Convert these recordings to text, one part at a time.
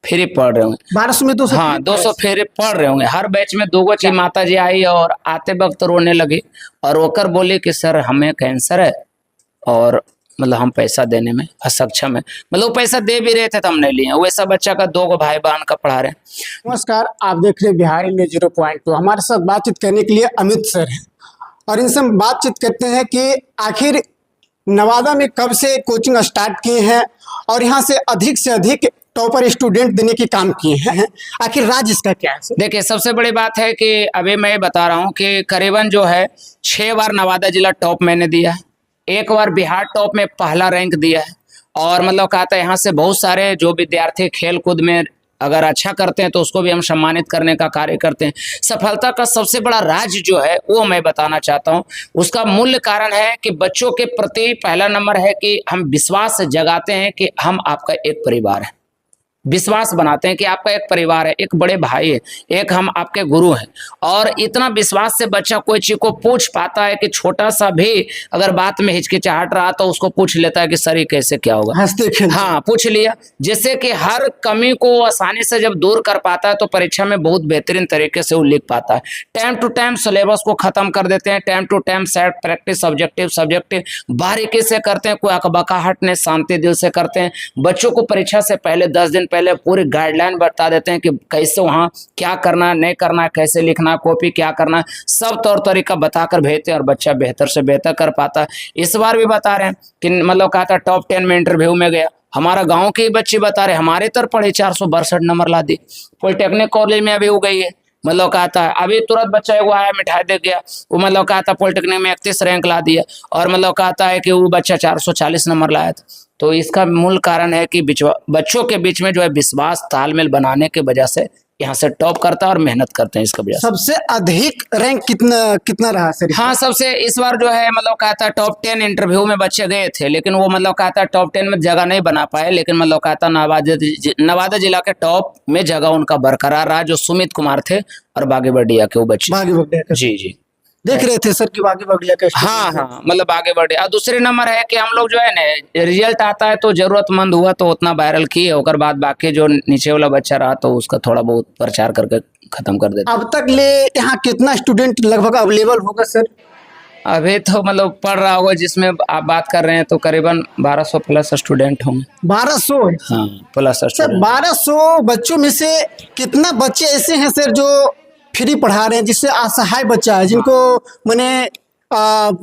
Free पढ़ रहे होंगे। 1200 में 200? हाँ 200 फ्री पढ़ रहे होंगे। हर बैच में 2 की माता जी आई और आते वक्त रोने लगी और रोकर बोली कि सर हमें कैंसर है और मतलब हम पैसा देने में असक्षम है। मतलब पैसा दे भी रहे थे तो हम नहीं लिए। वैसा बच्चा का 2 भाई बहन का पढ़ा रहे हैं। नमस्कार, आप देख रहे हैं बिहारी न्यूज 0.2। हमारे साथ बातचीत करने के लिए अमित सर हैं और इनसे हम बातचीत करते हैं कि आखिर नवादा में कब से कोचिंग स्टार्ट किए हैं और यहाँ से अधिक टॉपर स्टूडेंट देने के काम किए हैं। आखिर राज इसका क्या है? देखिए सबसे बड़ी बात है कि अभी मैं बता रहा हूँ कि करीबन जो है 6 बार नवादा जिला टॉप मैंने दिया है, 1 बार बिहार टॉप में पहला रैंक दिया है। और मतलब कहता है यहाँ से बहुत सारे जो विद्यार्थी खेल कूद में अगर अच्छा करते हैं तो उसको भी हम सम्मानित करने का कार्य करते हैं। सफलता का सबसे बड़ा राज जो है वो मैं बताना चाहता हूँ। उसका मूल कारण है कि बच्चों के प्रति पहला नंबर है कि हम विश्वास जगाते हैं कि हम आपका एक परिवार है। विश्वास बनाते हैं कि आपका एक परिवार है, एक बड़े भाई है, एक हम आपके गुरु हैं। और इतना विश्वास से बच्चा कोई चीज को पूछ पाता है कि छोटा सा भी अगर बात में हिचकिचाहट रहा तो उसको पूछ लेता है कि सर ये कैसे क्या होगा। हाँ पूछ लिया, जिससे कि हर कमी को आसानी से जब दूर कर पाता है तो परीक्षा में बहुत बेहतरीन तरीके से वो लिख पाता है। टाइम टू टाइम सिलेबस को खत्म कर देते हैं, time to time set practice subjective बारीकी से करते हैं, कोई अकबकाहट नहीं, शांति दिल से करते हैं। बच्चों को परीक्षा से पहले 10 दिन पहले पूरी गाइडलाइन बता देते हैं कि कैसे वहाँ क्या करना नहीं करना, कैसे लिखना, कॉपी क्या करना, सब तौर तरीका बताकर भेजते हैं और बच्चा बेहतर से बेहतर कर पाता है। इस बार भी बता रहे हैं कि मतलब कहा था टॉप 10 में इंटरव्यू में गया। हमारा गांव के बच्चे बता रहे हमारे तरफ पढ़े 462 नंबर ला दी। पॉलिटेक्निक कॉलेज में अभी हो गई है। मतलब कहा था अभी तुरंत बच्चा एगो आया मिठाई दे गया, वो मतलब कहा था पॉलिटेक्निक में 31 रैंक ला दिया और मतलब कहता है कि वो बच्चा 440 नंबर लाया था। तो इसका मूल कारण है कि बच्चों के बीच में जो है विश्वास तालमेल बनाने की वजह से यहाँ से टॉप करता है और मेहनत करते हैं इसका वजह से। सबसे अधिक रैंक कितना रहा सर? हाँ सबसे इस बार जो है मतलब कहा था टॉप 10 इंटरव्यू में बच्चे गए थे, लेकिन वो मतलब कहा था टॉप 10 में जगह नहीं बना पाए। लेकिन मतलब कहा था नवादा जिला के टॉप में जगह उनका बरकरार रहा, जो सुमित कुमार थे और बागी बर्डिया के वो बच्चे। जी देख रहे थे सर कि बागी बर्डिया के। हाँ मतलब आगे बढ़े। और दूसरे नंबर है कि हम लोग जो है ना रिजल्ट आता है तो जरूरतमंद हुआ तो उतना वायरल किए, और बाद बाकी जो नीचे वाला बच्चा रहा तो उसका थोड़ा बहुत प्रचार करके खत्म कर देते। अब तक ले यहाँ कितना स्टूडेंट लगभग अवेलेबल होगा सर? अभी तो मतलब पढ़ रहा होगा, जिसमें आप बात कर रहे हैं तो करीबन 1200 प्लस स्टूडेंट होंगे। 1200? हाँ प्लस सर 1200 बच्चों में से कितना बच्चे ऐसे हैं सर जो फ्री पढ़ा रहे हैं, जिससे असहाय बच्चा है, जिनको मैंने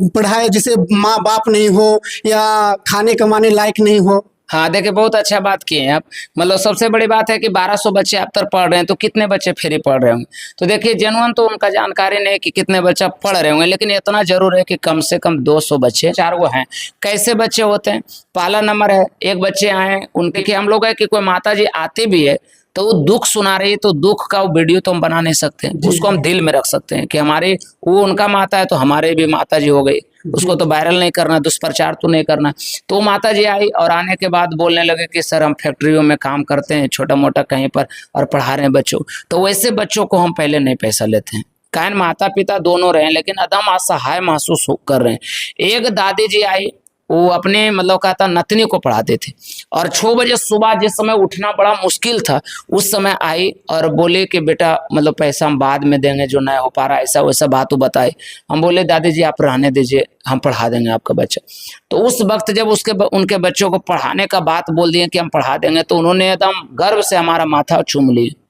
पढ़ाए, जिसे माँ बाप नहीं हो या खाने कमाने लायक नहीं हो? हाँ देखिए बहुत अच्छा बात किए हैं आप। मतलब सबसे बड़ी बात है कि 1200 बच्चे आप तक पढ़ रहे हैं तो कितने बच्चे फ्री पढ़ रहे होंगे। तो देखिए जेनुअन तो उनका जानकारी नहीं कि कितने बच्चा पढ़ रहे होंगे, लेकिन इतना जरूर है कि कम से कम 200 बच्चे 4 वो हैं। कैसे बच्चे होते हैं? पहला नंबर है एक बच्चे आए उनके कि हम लोग है कि कोई माता जी आती भी है तो वो दुख सुना रही है तो दुख का वो वीडियो तो हम बना नहीं सकते, उसको हम दिल में रख सकते हैं कि हमारे वो उनका माता है तो हमारे भी माता जी हो गई। उसको तो वायरल नहीं करना, दुष्प्रचार तो नहीं करना। तो माता जी आई और आने के बाद बोलने लगे कि सर हम फैक्ट्रियों में काम करते हैं छोटा मोटा कहीं पर और पढ़ा रहे हैं बच्चों। तो वैसे बच्चों को हम पहले नहीं पैसा लेते हैं, कान माता पिता दोनों रहे, लेकिन एकदम असहाय महसूस कर रहे हैं। एक दादी जी आई, वो अपने मतलब कहता नतनी को पढ़ाते थे और 6 बजे सुबह जिस समय उठना बड़ा मुश्किल था उस समय आई और बोले कि बेटा मतलब पैसा हम बाद में देंगे, जो नहीं हो पा रहा ऐसा वैसा बात वो बताई। हम बोले दादी जी आप रहने दीजिए, हम पढ़ा देंगे आपका बच्चा। तो उस वक्त जब उनके बच्चों को पढ़ाने का बात बोल दिए कि हम पढ़ा देंगे तो उन्होंने एकदम गर्व से हमारा माथा चूम लिया।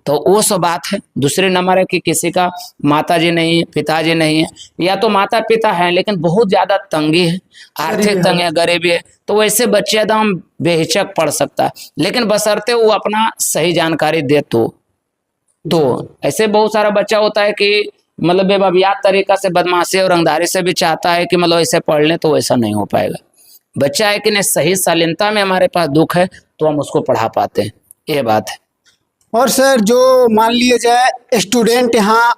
तो वो सब बात है। दूसरे नंबर है कि किसी का माताजी नहीं है, पिताजी नहीं है, या तो माता पिता है लेकिन बहुत ज्यादा तंगी है, आर्थिक तंगी है, गरीबी है, तो वैसे बच्चे एकदम बेहिचक पढ़ सकता है, लेकिन बशर्ते वो अपना सही जानकारी दे। तो ऐसे बहुत सारा बच्चा होता है कि मतलब बेबाबियात तरीका से बदमाशी और रंगदारी से भी चाहता है कि मतलब ऐसे पढ़ लें, तो वैसा नहीं हो पाएगा। बच्चा है कि नहीं सही शालीनता में हमारे पास दुख है तो हम उसको पढ़ा पाते हैं, ये बात है। और सर जो मान लिया जाए स्टूडेंट यहाँ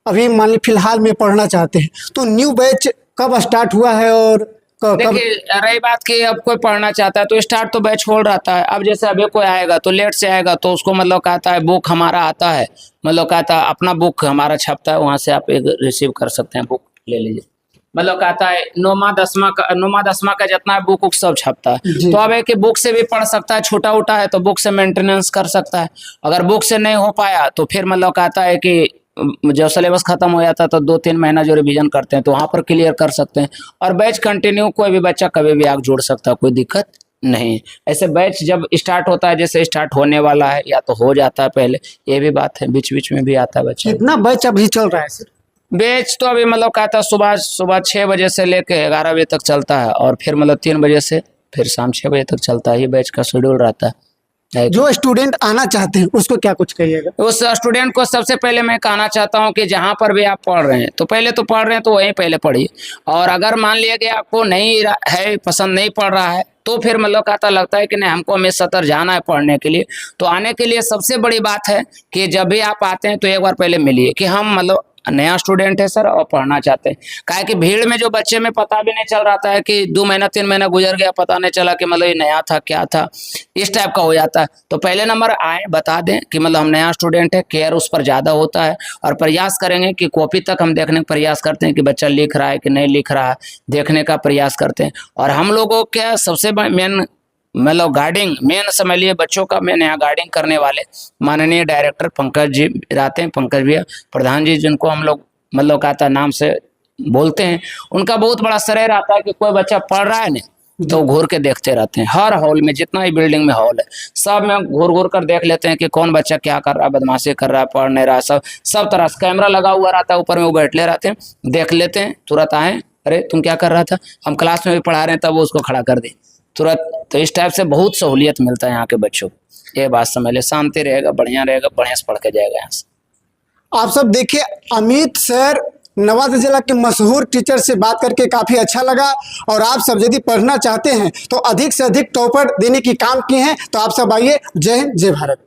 अभी मान ली फिलहाल में पढ़ना चाहते हैं तो न्यू बैच कब स्टार्ट हुआ है? और देखिए रही बात कि अब कोई पढ़ना चाहता है तो स्टार्ट तो बैच होल्ड रहता है। अब जैसे अभी कोई आएगा तो लेट से आएगा तो उसको मतलब कहता है बुक हमारा आता है, मतलब कहता है अपना बुक हमारा छपता है, वहाँ से आप एक रिसीव कर सकते हैं, बुक ले लीजिए। मतलब कहता है नौमा दसवां का जितना बुक उक सब छपता है। जी। तो अब है कि बुक से भी पढ़ सकता है, छोटा उटा है तो बुक से मेंटेनेंस कर सकता है। अगर बुक से नहीं हो पाया तो फिर मतलब कहता है कि जब सिलेबस खत्म हो जाता है तो 2-3 महीना जो रिवीजन करते हैं तो वहां पर क्लियर कर सकते हैं। और बैच कंटिन्यू कोई भी बच्चा कभी भी आगे जोड़ सकता है, कोई दिक्कत नहीं। ऐसे बैच जब स्टार्ट होता है, जैसे स्टार्ट होने वाला है या तो हो जाता है पहले, ये भी बात है, बीच बीच में भी आता है बच्चा। कितना बैच अभी चल रहा है सर? बैच तो अभी मतलब कहता है सुबह 6 बजे से लेके 11 बजे तक चलता है, और फिर मतलब 3 बजे से फिर शाम 6 बजे तक चलता है। ये बैच का शेड्यूल रहता है। जो स्टूडेंट आना चाहते हैं उसको क्या कुछ कहिएगा? उस स्टूडेंट को सबसे पहले मैं कहना चाहता हूं कि जहां पर भी आप पढ़ रहे हैं तो पहले तो पढ़ रहे हैं तो वहीं पहले पढ़िए। और अगर मान लिया कि आपको नहीं है, पसंद नहीं पड़ रहा है, तो फिर मतलब कहता लगता है कि नहीं हमको हमें सतर जाना है पढ़ने के लिए, तो आने के लिए सबसे बड़ी बात है कि जब भी आप आते हैं तो एक बार पहले मिलिए कि हम मतलब नया स्टूडेंट है सर और पढ़ना चाहते हैं। काहे कि भीड़ में जो बच्चे में पता भी नहीं चल रहा था कि 2 महीना 3 महीना गुजर गया, पता नहीं चला कि मतलब ये नया था क्या था, इस टाइप का हो जाता है। तो पहले नंबर आए बता दें कि मतलब हम नया स्टूडेंट है, केयर उस पर ज़्यादा होता है। और प्रयास करेंगे कि कॉपी तक हम देखने का प्रयास करते हैं कि बच्चा लिख रहा है कि नहीं लिख रहा है, देखने का प्रयास करते हैं। और हम लोगों के सबसे मेन मतलब गार्डिंग मेन समझ लिए बच्चों का मेन यहाँ गार्डिंग करने वाले माननीय डायरेक्टर पंकज जी रहते हैं, पंकज भैया प्रधान जी, जिनको हम लोग मतलब कहता नाम से बोलते हैं। उनका बहुत बड़ा श्रेय रहता है कि कोई बच्चा पढ़ रहा है ना तो घूर के देखते रहते हैं। हर हॉल में जितना भी बिल्डिंग में हॉल है सब में घूर घूर कर देख लेते हैं कि कौन बच्चा क्या कर रहा है, बदमाशी कर रहा है, पढ़ नहीं रहा। सब तरह से कैमरा लगा हुआ रहता है, ऊपर में वो बैठे रहते हैं, देख लेते हैं, तुरंत आए, अरे तुम क्या कर रहा था, हम क्लास में भी पढ़ा रहे हैं, तब वो उसको खड़ा कर दे तुरंत। तो इस टाइप से बहुत सहूलियत मिलता है यहाँ के बच्चों को। ये बात समझ ले, शांति रहेगा, बढ़िया से पढ़ के जाएगा यहाँ से। आप सब देखिए, अमित सर नवादा जिला के मशहूर टीचर से बात करके काफ़ी अच्छा लगा। और आप सब यदि पढ़ना चाहते हैं तो अधिक से अधिक टॉपर देने की काम किए हैं। तो आप सब आइए। जय हिंद, जय भारत।